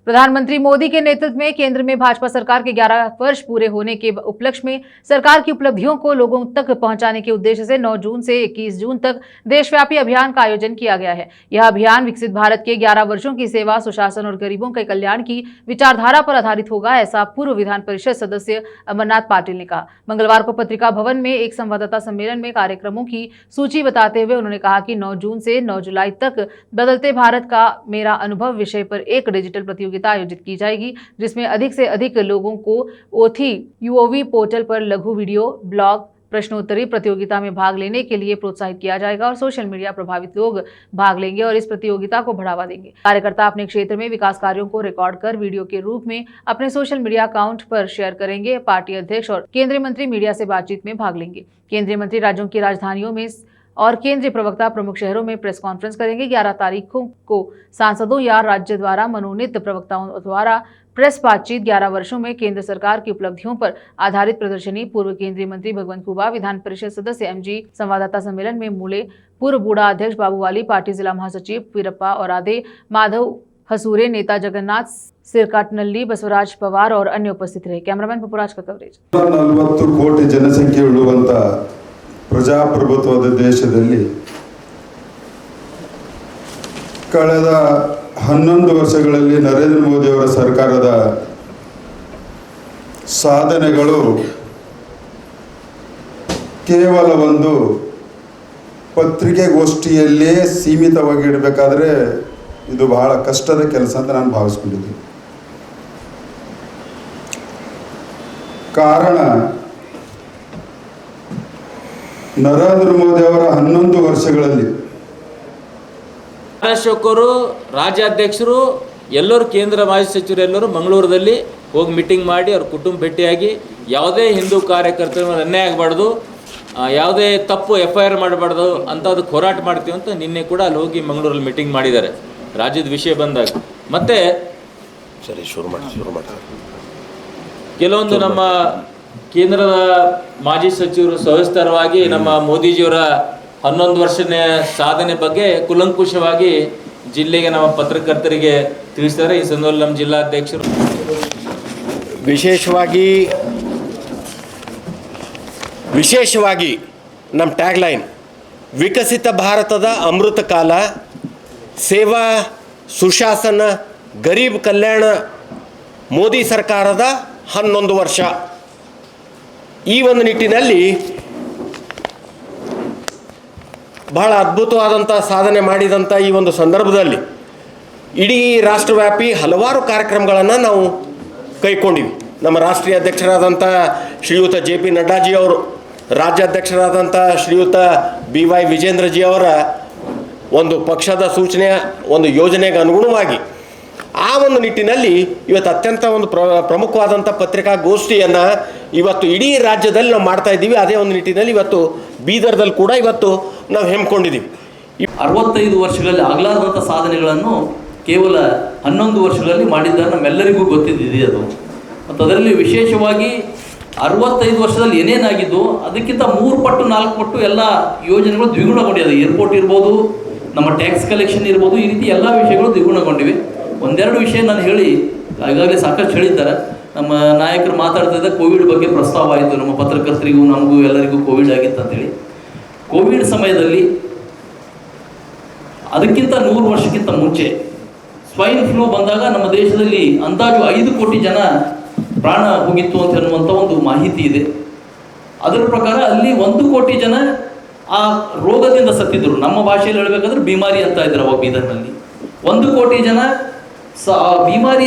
प्रधानमंत्री मोदी के नेतृत्व में केंद्र में भाजपा सरकार के 11 वर्ष पूरे होने के उपलक्ष्य में सरकार की उपलब्धियों को लोगों तक पहुंचाने के उद्देश्य से 9 जून से 21 जून तक देशव्यापी अभियान का आयोजन किया गया है। यह अभियान विकसित भारत के 11 वर्षों की सेवा, सुशासन और गरीबों के कल्याण की विचारधारा पर आधारित होगा, ऐसा पूर्व विधान परिषद सदस्य अमरनाथ पाटिल ने कहा। मंगलवार को पत्रिका भवन में एक संवाददाता सम्मेलन में कार्यक्रमों की सूची बताते हुए उन्होंने कहा कि 9 जून से 9 जुलाई तक बदलते भारत का मेरा अनुभव विषय पर एक डिजिटल प्रतियोगिता आयोजित की जाएगी, जिसमें अधिक से अधिक लोगों को ओथी यूओवी पोर्टल पर लघु वीडियो, ब्लॉग, प्रश्नोत्तरी प्रतियोगिता में भाग लेने के लिए प्रोत्साहित किया जाएगा और सोशल मीडिया प्रभावित लोग भाग लेंगे और इस प्रतियोगिता को बढ़ावा देंगे। कार्यकर्ता अपने क्षेत्र में विकास कार्यों को रिकॉर्ड कर वीडियो के रूप में अपने सोशल मीडिया अकाउंट पर शेयर करेंगे। पार्टी अध्यक्ष और केंद्रीय मंत्री मीडिया से बातचीत में भाग लेंगे। केंद्रीय मंत्री राज्यों की राजधानियों में और केंद्रीय प्रवक्ता प्रमुख शहरों में प्रेस कॉन्फ्रेंस करेंगे। 11 तारीखों को सांसदों या राज्य द्वारा मनोनीत प्रवक्ताओं द्वारा प्रेस बातचीत, 11 वर्षों में केंद्र सरकार की उपलब्धियों पर आधारित प्रदर्शनी, पूर्व केंद्रीय मंत्री भगवंत खुबा, विधान परिषद सदस्य एमजी, संवाददाता सम्मेलन में मूले, पूर्व बूढ़ा अध्यक्ष बाबूवाली, पार्टी जिला महासचिव वीरप्पा और आदे, माधव हसूरे, नेता जगन्नाथ सिरकाटनल्ली, बसवराज पवार और अन्य उपस्थित रहे। कैमरामैन पपुराज का कवरेज। 40 ಕೋಟಿ ಜನಸಂಖ್ಯೆ ಉಳ್ಳುವಂತ ಪ್ರಜಾಪ್ರಭುತ್ವದ ದೇಶದಲ್ಲಿ ಕಳೆದ 11 ವರ್ಷಗಳಲ್ಲಿ ನರೇಂದ್ರ ಮೋದಿ ಅವರ ಸರ್ಕಾರದ ಸಾಧನೆಗಳು ಕೇವಲ ಒಂದು ಪತ್ರಿಕೆಗೋಷ್ಠಿಯಲ್ಲೇ ಸೀಮಿತವಾಗಿ ಇಡಬೇಕಾದ್ರೆ ಇದು ಬಹಳ ಕಷ್ಟದ ಕೆಲಸ ಅಂತ ನಾನು ಭಾವಿಸ್ಕೊಂಡಿದ್ದೀನಿ. ಕಾರಣ ನರೇಂದ್ರ ಮೋದಿ ಅವರ 11 ವರ್ಷಗಳಲ್ಲಿ ಶಾಸಕರು, ರಾಜ್ಯಾಧ್ಯಕ್ಷರು ಎಲ್ಲರೂ, ಕೇಂದ್ರ ಮಾಜಿ ಸಚಿವರು ಎಲ್ಲರೂ ಮಂಗಳೂರಲ್ಲಿ ಹೋಗಿ ಮೀಟಿಂಗ್ ಮಾಡಿ ಅವ್ರ ಕುಟುಂಬ ಭೇಟಿಯಾಗಿ ಯಾವುದೇ ಹಿಂದೂ ಕಾರ್ಯಕರ್ತರ ಮೇಲೆ ಅನ್ಯಾಯ ಆಗಬಾರ್ದು, ಯಾವುದೇ ತಪ್ಪು FIR ಮಾಡಬಾರ್ದು ಅಂತ ಅದಕ್ಕೆ ಹೋರಾಟ ಮಾಡ್ತೀವಿ ಅಂತ ನಿನ್ನೆ ಕೂಡ ಅಲ್ಲಿ ಹೋಗಿ ಮಂಗಳೂರಲ್ಲಿ ಮೀಟಿಂಗ್ ಮಾಡಿದ್ದಾರೆ ರಾಜ್ಯದ ವಿಷಯ ಬಂದಾಗ. ಮತ್ತು ಸರಿ ಶುರು ಮಾಡಿ ಕೆಲವೊಂದು ನಮ್ಮ ಕೇಂದ್ರದ ಮಾಜಿ ಸಚಿವರು ಸವಿಸ್ತರವಾಗಿ ನಮ್ಮ ಮೋದಿಜಿಯವರ 11 ವರ್ಷದ ಸಾಧನೆ ಬಗ್ಗೆ ಕುಲಂಕುಷವಾಗಿ ಜಿಲ್ಲೆಗೆ ನಮ್ಮ ಪತ್ರಕರ್ತರಿಗೆ ತಿಳಿಸಿದ್ದಾರೆ. ಈ ಸಂದರ್ಭದಲ್ಲಿ ನಮ್ಮ ಜಿಲ್ಲಾಧ್ಯಕ್ಷರು ವಿಶೇಷವಾಗಿ ನಮ್ಮ ಟ್ಯಾಗ್ಲೈನ್ ವಿಕಸಿತ ಭಾರತದ ಅಮೃತ ಕಾಲ, ಸೇವಾ, ಸುಶಾಸನ, ಗರೀಬ್ ಕಲ್ಯಾಣ, ಮೋದಿ ಸರ್ಕಾರದ 11 ವರ್ಷ. ಈ ಒಂದು ನಿಟ್ಟಿನಲ್ಲಿ ಬಹಳ ಅದ್ಭುತವಾದಂಥ ಸಾಧನೆ ಮಾಡಿದಂಥ ಈ ಒಂದು ಸಂದರ್ಭದಲ್ಲಿ ಇಡೀ ರಾಷ್ಟ್ರವ್ಯಾಪಿ ಹಲವಾರು ಕಾರ್ಯಕ್ರಮಗಳನ್ನು ನಾವು ಕೈಗೊಂಡಿವಿ. ನಮ್ಮ ರಾಷ್ಟ್ರೀಯ ಅಧ್ಯಕ್ಷರಾದಂಥ ಶ್ರೀಯುತ JP ನಡ್ಡಾಜಿ ಅವರು, ರಾಜ್ಯಾಧ್ಯಕ್ಷರಾದಂಥ ಶ್ರೀಯುತ BY ವಿಜೇಂದ್ರಜಿ ಅವರ ಒಂದು ಪಕ್ಷದ ಸೂಚನೆಯ ಒಂದು ಯೋಜನೆಗೆ ಅನುಗುಣವಾಗಿ ಆ ಒಂದು ನಿಟ್ಟಿನಲ್ಲಿ ಇವತ್ತು ಅತ್ಯಂತ ಒಂದು ಪ್ರಮುಖವಾದಂಥ ಪತ್ರಿಕಾಗೋಷ್ಠಿಯನ್ನು ಇವತ್ತು ಇಡೀ ರಾಜ್ಯದಲ್ಲಿ ನಾವು ಮಾಡ್ತಾ ಇದ್ದೀವಿ. ಅದೇ ಒಂದು ನಿಟ್ಟಿನಲ್ಲಿ ಇವತ್ತು ಬೀದರ್ದಲ್ಲಿ ಕೂಡ ಇವತ್ತು ನಾವು ಹೆಮ್ಮಿಕೊಂಡಿದ್ದೀವಿ. 65 ವರ್ಷಗಳಲ್ಲಿ ಆಗಲಾರದಂಥ ಸಾಧನೆಗಳನ್ನು ಕೇವಲ 11 ವರ್ಷಗಳಲ್ಲಿ ಮಾಡಿದ್ದಾರೆ, ನಮ್ಮೆಲ್ಲರಿಗೂ ಗೊತ್ತಿದ್ದಿದೆ ಅದು. ಮತ್ತು ಅದರಲ್ಲಿ ವಿಶೇಷವಾಗಿ 65 ವರ್ಷದಲ್ಲಿ ಏನೇನಾಗಿದ್ದು ಅದಕ್ಕಿಂತ 3 ಪಟ್ಟು 4 ಪಟ್ಟು ಎಲ್ಲ ಯೋಜನೆಗಳು ದ್ವಿಗುಣಗೊಂಡಿದೆ. ಏರ್ಪೋರ್ಟ್ ಇರ್ಬೋದು, ನಮ್ಮ ಟ್ಯಾಕ್ಸ್ ಕಲೆಕ್ಷನ್ ಇರ್ಬೋದು, ಈ ರೀತಿ ಎಲ್ಲ ವಿಷಯಗಳು ದ್ವಿಗುಣಗೊಂಡಿವೆ. ಒಂದೆರಡು ವಿಷಯ ನಾನು ಹೇಳಿ ಈಗಾಗಲೇ ಸಾಕಷ್ಟು ಹೇಳಿದ್ದಾರೆ. ನಮ್ಮ ನಾಯಕರು ಮಾತಾಡ್ತಿದ್ದ ಕೋವಿಡ್ ಬಗ್ಗೆ ಪ್ರಸ್ತಾವ ಆಯಿತು. ನಮ್ಮ ಪತ್ರಕರ್ತರಿಗೂ ನಮಗೂ ಎಲ್ಲರಿಗೂ ಕೋವಿಡ್ ಆಗಿತ್ತು ಅಂತೇಳಿ. ಕೋವಿಡ್ ಸಮಯದಲ್ಲಿ ಅದಕ್ಕಿಂತ 100 ವರ್ಷಕ್ಕಿಂತ ಮುಂಚೆ ಸ್ವೈನ್ ಫ್ಲೂ ಬಂದಾಗ ನಮ್ಮ ದೇಶದಲ್ಲಿ ಅಂದಾಜು 5 ಕೋಟಿ ಜನ ಪ್ರಾಣ ಹೋಗಿತ್ತು ಅಂತ ಅನ್ನುವಂಥ ಒಂದು ಮಾಹಿತಿ ಇದೆ. ಅದರ ಪ್ರಕಾರ ಅಲ್ಲಿ 1 ಕೋಟಿ ಜನ ಆ ರೋಗದಿಂದ ಸತ್ತಿದ್ರು. ನಮ್ಮ ಭಾಷೆಯಲ್ಲಿ ಹೇಳಬೇಕಾದ್ರೆ ಬಿಮಾರಿ ಅಂತ ಇದ್ರು ಅವಾಗ ಬೀದರ್ನಲ್ಲಿ. 1 ಕೋಟಿ ಜನ ಬಿಮಾರಿ